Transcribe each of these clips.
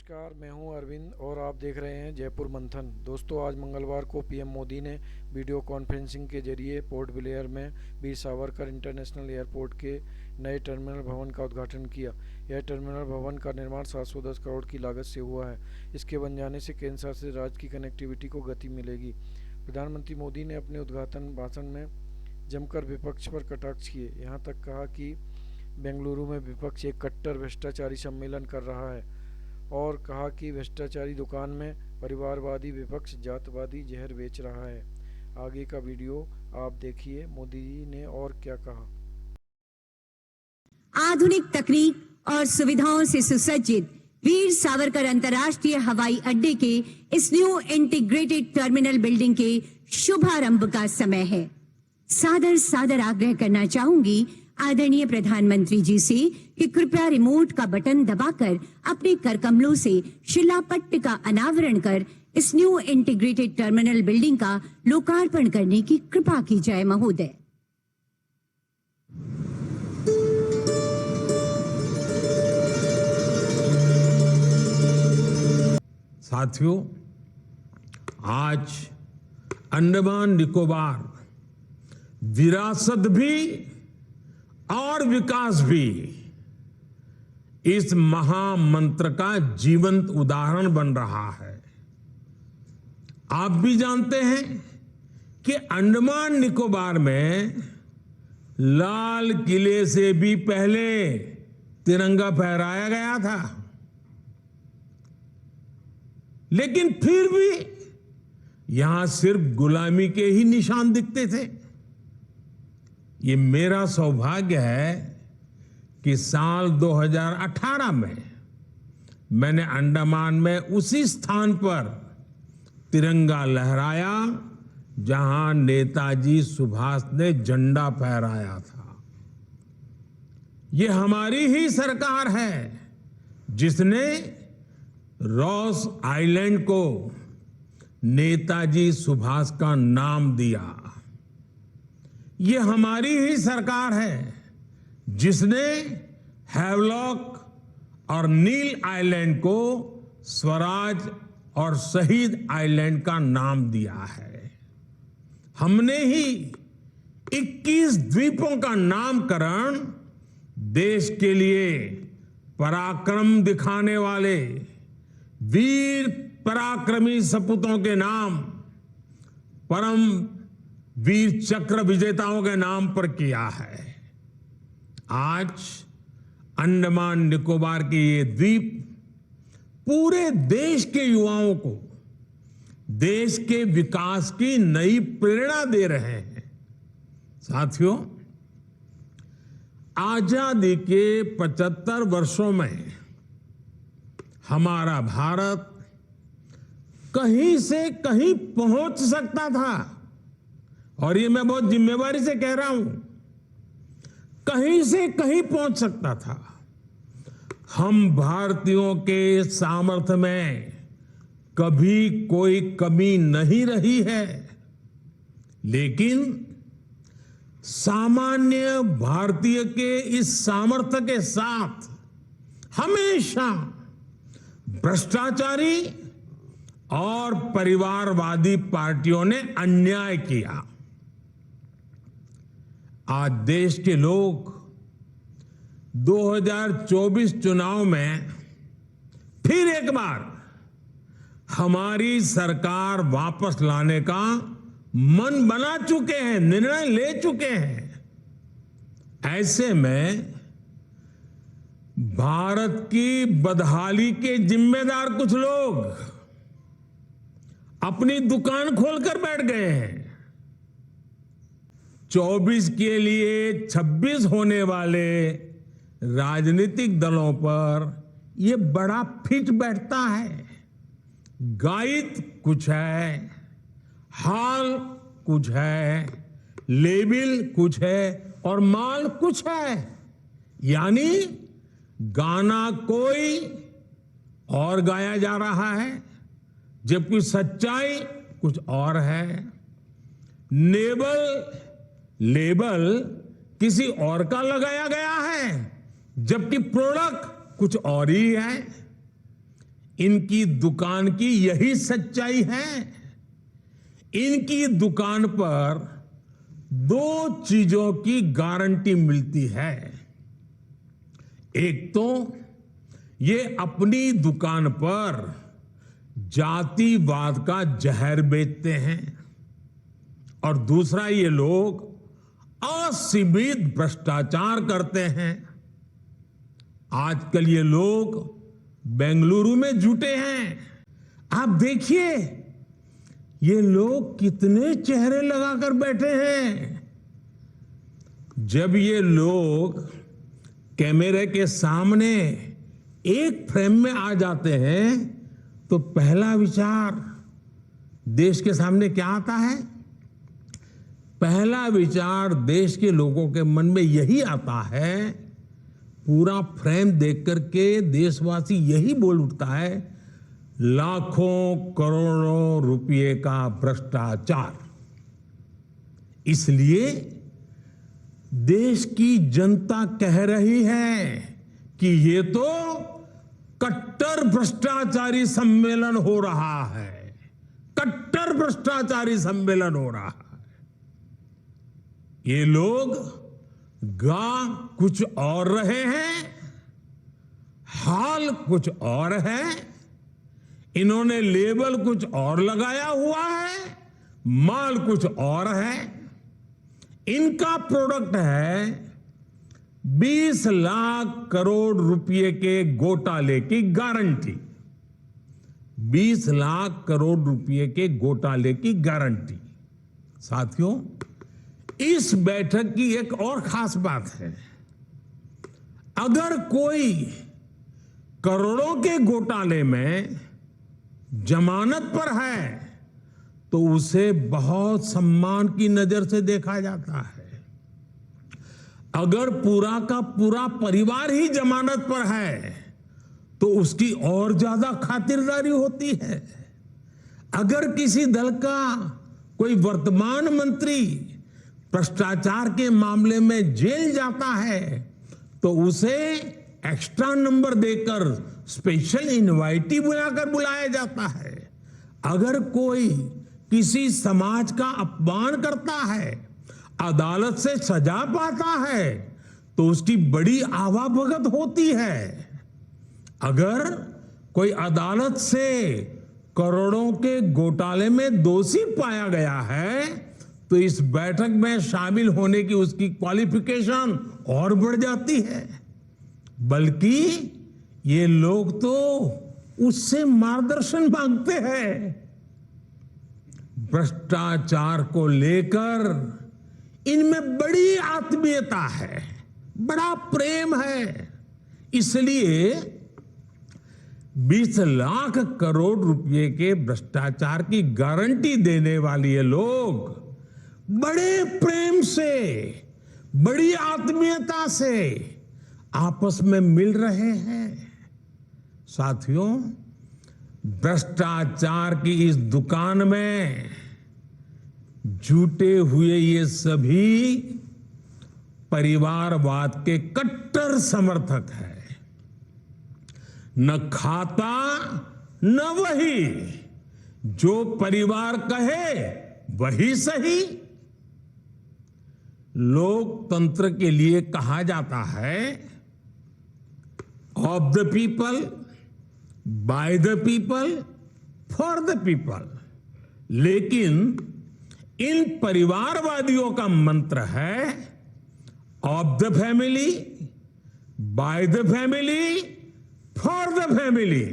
नमस्कार, मैं हूं अरविंद और आप देख रहे हैं जयपुर मंथन। दोस्तों, आज मंगलवार को पीएम मोदी ने वीडियो कॉन्फ्रेंसिंग के जरिए पोर्ट ब्लेयर में वीर सावरकर इंटरनेशनल एयरपोर्ट के नए टर्मिनल भवन का उद्घाटन किया। यह टर्मिनल भवन का निर्माण 710 करोड़ की लागत से हुआ है। इसके बन जाने से केंद्र शासित राज्य की कनेक्टिविटी को गति मिलेगी। प्रधानमंत्री मोदी ने अपने उद्घाटन भाषण में जमकर विपक्ष पर कटाक्ष किए। यहाँ तक कहा कि बेंगलुरु में विपक्ष एक कट्टर भ्रष्टाचारी सम्मेलन कर रहा है और कहा कि भ्रष्टाचारी दुकान में परिवारवादी विपक्ष जातवादी जहर बेच रहा है। आगे का वीडियो आप देखिए, मोदी जी ने और क्या कहा। आधुनिक तकनीक और सुविधाओं से सुसज्जित वीर सावरकर अंतर्राष्ट्रीय हवाई अड्डे के इस न्यू इंटीग्रेटेड टर्मिनल बिल्डिंग के शुभारंभ का समय है। सादर सादर आग्रह करना चाहूंगी आदरणीय प्रधानमंत्री जी से कि कृपया रिमोट का बटन दबाकर अपने करकमलों से शिलापट्ट का अनावरण कर इस न्यू इंटीग्रेटेड टर्मिनल बिल्डिंग का लोकार्पण करने की कृपा की जाए महोदय। साथियों, आज अंडमान निकोबार विरासत भी और विकास भी इस महामंत्र का जीवंत उदाहरण बन रहा है। आप भी जानते हैं कि अंडमान निकोबार में लाल किले से भी पहले तिरंगा फहराया गया था, लेकिन फिर भी यहां सिर्फ गुलामी के ही निशान दिखते थे। ये मेरा सौभाग्य है कि साल 2018 में मैंने अंडमान में उसी स्थान पर तिरंगा लहराया जहां नेताजी सुभाष ने झंडा फहराया था। ये हमारी ही सरकार है जिसने रॉस आइलैंड को नेताजी सुभाष का नाम दिया। ये हमारी ही सरकार है जिसने हैवलॉक और नील आइलैंड को स्वराज और शहीद आइलैंड का नाम दिया है। हमने ही 21 द्वीपों का नामकरण देश के लिए पराक्रम दिखाने वाले वीर पराक्रमी सपूतों के नाम, परम वीर चक्र विजेताओं के नाम पर किया है। आज अंडमान निकोबार के ये द्वीप पूरे देश के युवाओं को देश के विकास की नई प्रेरणा दे रहे हैं। साथियों, आजादी के 75 वर्षों में हमारा भारत कहीं से कहीं पहुंच सकता था, और ये मैं बहुत जिम्मेवारी से कह रहा हूं, कहीं से कहीं पहुंच सकता था। हम भारतीयों के सामर्थ्य में कभी कोई कमी नहीं रही है, लेकिन सामान्य भारतीय के इस सामर्थ्य के साथ हमेशा भ्रष्टाचारी और परिवारवादी पार्टियों ने अन्याय किया। आज देश के लोग 2024 चुनाव में फिर एक बार हमारी सरकार वापस लाने का मन बना चुके हैं, निर्णय ले चुके हैं। ऐसे में भारत की बदहाली के जिम्मेदार कुछ लोग अपनी दुकान खोलकर बैठ गए हैं। 24 के लिए 26 होने वाले राजनीतिक दलों पर यह बड़ा फिट बैठता है। गाइड कुछ है, हाल कुछ है, लेबल कुछ है और माल कुछ है। यानी गाना कोई और गाया जा रहा है, जबकि सच्चाई कुछ और है। लेबल किसी और का लगाया गया है, जबकि प्रोडक्ट कुछ और ही है। इनकी दुकान की यही सच्चाई है। इनकी दुकान पर 2 चीजों की गारंटी मिलती है। एक तो ये अपनी दुकान पर जातिवाद का जहर बेचते हैं और दूसरा ये लोग असीमित भ्रष्टाचार करते हैं। आजकल ये लोग बेंगलुरु में जुटे हैं। आप देखिए ये लोग कितने चेहरे लगाकर बैठे हैं। जब ये लोग कैमरे के सामने एक फ्रेम में आ जाते हैं तो पहला विचार देश के सामने क्या आता है? पहला विचार देश के लोगों के मन में यही आता है, पूरा फ्रेम देख करके देशवासी यही बोल उठता है, लाखों करोड़ों रुपए का भ्रष्टाचार। इसलिए देश की जनता कह रही है कि ये तो कट्टर भ्रष्टाचारी सम्मेलन हो रहा है, कट्टर भ्रष्टाचारी सम्मेलन हो रहा है। ये लोग गा कुछ और रहे हैं, हाल कुछ और है। इन्होंने लेबल कुछ और लगाया हुआ है, माल कुछ और है। इनका प्रोडक्ट है 20 लाख करोड़ रुपए के घोटाले की गारंटी। 20 लाख करोड़ रुपए के घोटाले की गारंटी। साथियों, इस बैठक की एक और खास बात है। अगर कोई करोड़ों के घोटाले में जमानत पर है तो उसे बहुत सम्मान की नजर से देखा जाता है। अगर पूरा का पूरा परिवार ही जमानत पर है तो उसकी और ज्यादा खातिरदारी होती है। अगर किसी दल का कोई वर्तमान मंत्री भ्रष्टाचार के मामले में जेल जाता है तो उसे एक्स्ट्रा नंबर देकर स्पेशल इनवाइटी बुलाकर बुलाया जाता है। अगर कोई किसी समाज का अपमान करता है, अदालत से सजा पाता है तो उसकी बड़ी आवाभगत होती है। अगर कोई अदालत से करोड़ों के घोटाले में दोषी पाया गया है तो इस बैठक में शामिल होने की उसकी क्वालिफिकेशन और बढ़ जाती है। बल्कि ये लोग तो उससे मार्गदर्शन मांगते हैं। भ्रष्टाचार को लेकर इनमें बड़ी आत्मीयता है, बड़ा प्रेम है। इसलिए 20 लाख करोड़ रुपए के भ्रष्टाचार की गारंटी देने वाले ये लोग बड़े प्रेम से, बड़ी आत्मीयता से आपस में मिल रहे हैं। साथियों, भ्रष्टाचार की इस दुकान में जुटे हुए ये सभी परिवारवाद के कट्टर समर्थक हैं। न खाता न वही, जो परिवार कहे वही सही। लोकतंत्र के लिए कहा जाता है of the people, by the people, for the people. लेकिन इन परिवारवादियों का मंत्र है of the family, by the family, for the family.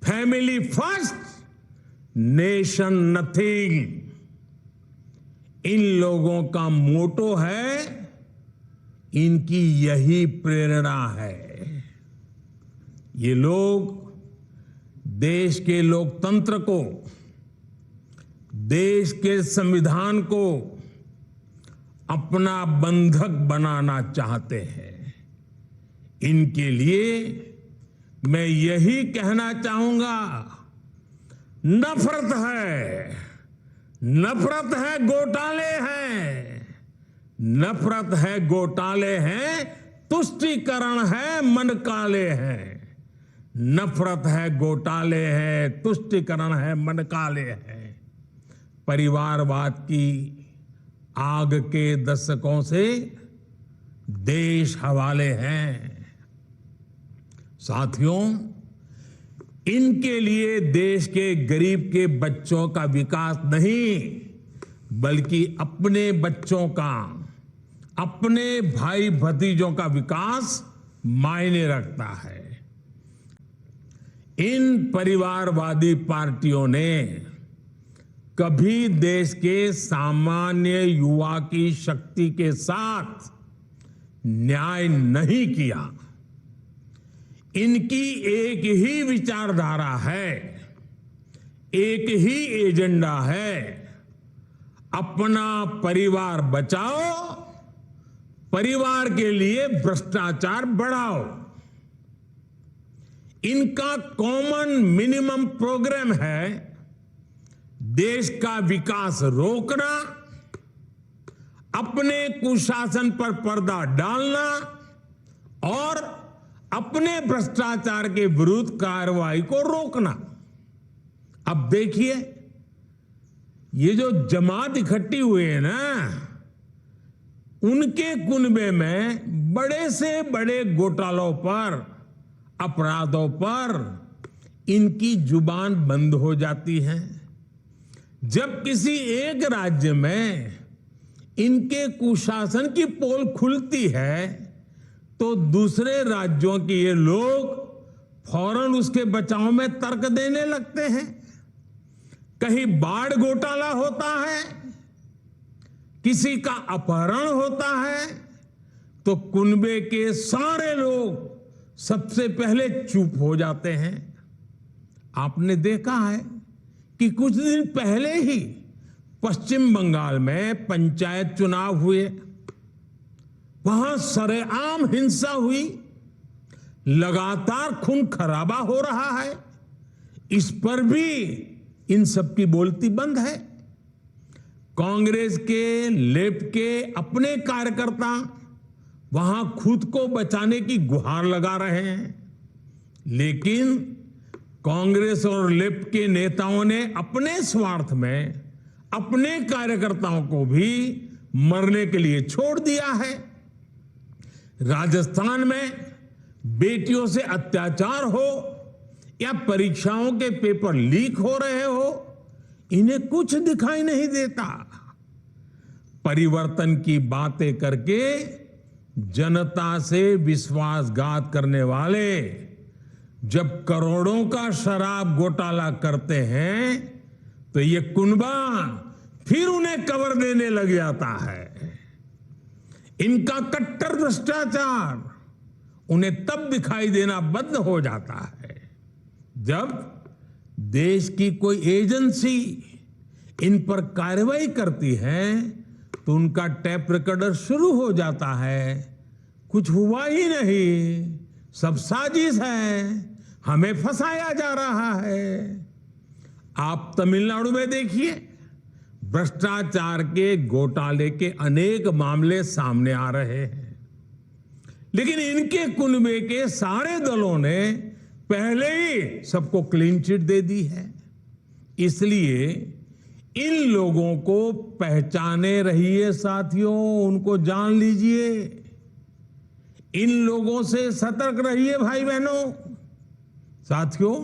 Family first, nation nothing. इन लोगों का मोटो है, इनकी यही प्रेरणा है। ये लोग देश के लोकतंत्र को, देश के संविधान को अपना बंधक बनाना चाहते हैं। इनके लिए मैं यही कहना चाहूंगा, नफरत है, नफरत है, घोटाले हैं, नफरत है, घोटाले हैं, तुष्टीकरण है मन काले हैं, नफरत है घोटाले हैं, तुष्टीकरण है मन काले हैं। परिवारवाद की आग के दशकों से देश हवाले हैं। साथियों, इनके लिए देश के गरीब के बच्चों का विकास नहीं, बल्कि अपने बच्चों का, अपने भाई भतीजों का विकास मायने रखता है। इन परिवारवादी पार्टियों ने कभी देश के सामान्य युवा की शक्ति के साथ न्याय नहीं किया। इनकी एक ही विचारधारा है, एक ही एजेंडा है, अपना परिवार बचाओ, परिवार के लिए भ्रष्टाचार बढ़ाओ। इनका कॉमन मिनिमम प्रोग्राम है देश का विकास रोकना, अपने कुशासन पर पर्दा डालना और अपने भ्रष्टाचार के विरुद्ध कार्रवाई को रोकना। अब देखिए, ये जो जमात इकट्ठी हुई है ना, उनके कुनबे में बड़े से बड़े घोटालों पर, अपराधों पर इनकी जुबान बंद हो जाती है। जब किसी एक राज्य में इनके कुशासन की पोल खुलती है, तो दूसरे राज्यों के ये लोग फौरन उसके बचाव में तर्क देने लगते हैं। कहीं बाढ़ घोटाला होता है, किसी का अपहरण होता है, तो कुनबे के सारे लोग सबसे पहले चुप हो जाते हैं। आपने देखा है कि कुछ दिन पहले ही पश्चिम बंगाल में पंचायत चुनाव हुए, वहां सरेआम हिंसा हुई, लगातार खून खराबा हो रहा है। इस पर भी इन सब की बोलती बंद है। कांग्रेस के, लेफ्ट के अपने कार्यकर्ता वहां खुद को बचाने की गुहार लगा रहे हैं, लेकिन कांग्रेस और लेफ्ट के नेताओं ने अपने स्वार्थ में अपने कार्यकर्ताओं को भी मरने के लिए छोड़ दिया है। राजस्थान में बेटियों से अत्याचार हो या परीक्षाओं के पेपर लीक हो रहे हो, इन्हें कुछ दिखाई नहीं देता। परिवर्तन की बातें करके जनता से विश्वासघात करने वाले जब करोड़ों का शराब घोटाला करते हैं, तो ये कुनबा फिर उन्हें कवर देने लग जाता है। इनका कट्टर भ्रष्टाचार उन्हें तब दिखाई देना बंद हो जाता है जब देश की कोई एजेंसी इन पर कार्रवाई करती है, तो उनका टैप रिकॉर्डर शुरू हो जाता है, कुछ हुआ ही नहीं, सब साजिश है, हमें फंसाया जा रहा है। आप तमिलनाडु में देखिए, भ्रष्टाचार के घोटाले के अनेक मामले सामने आ रहे हैं, लेकिन इनके कुनबे के सारे दलों ने पहले ही सबको क्लीन चिट दे दी है। इसलिए इन लोगों को पहचाने रहिए साथियों, उनको जान लीजिए, इन लोगों से सतर्क रहिए भाई बहनों। साथियों,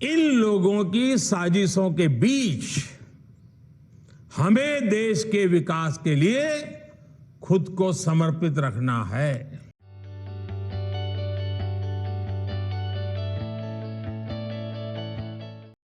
इन लोगों की साजिशों के बीच हमें देश के विकास के लिए खुद को समर्पित रखना है।